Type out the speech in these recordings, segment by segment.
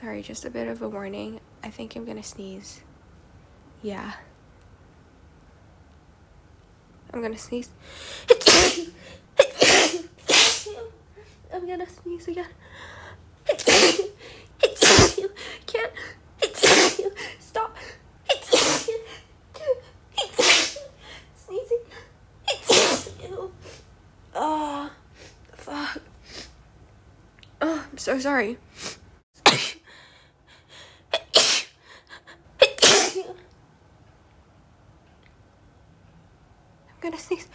Sorry, just a bit of a warning. I think I'm gonna sneeze. Yeah. I'm gonna sneeze. I'm gonna sneeze again. Can't. Stop. Sneezing. Oh, fuck. Oh, I'm so sorry. I'm gonna sneeze.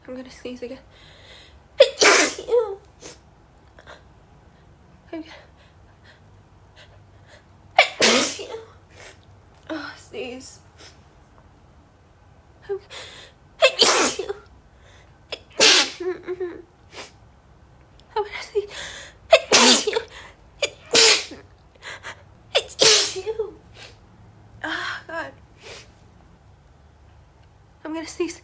I'm gonna sneeze again. Oh, sneeze. I'm gonna sneeze. Oh, God. I'm gonna sneeze.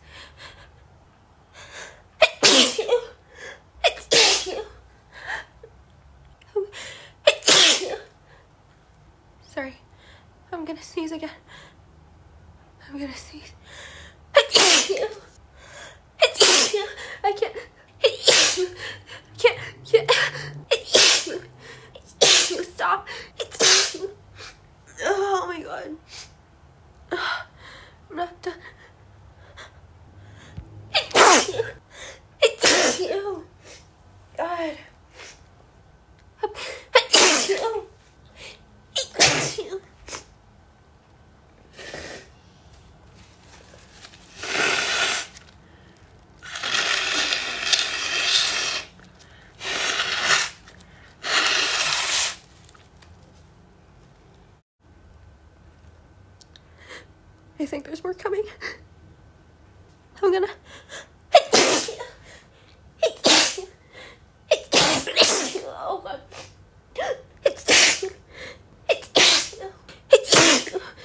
Sorry. I'm gonna sneeze again. I'm gonna sneeze. I can't. Stop. Oh my God. I'm not done. God. I think there's more coming. I'm gonna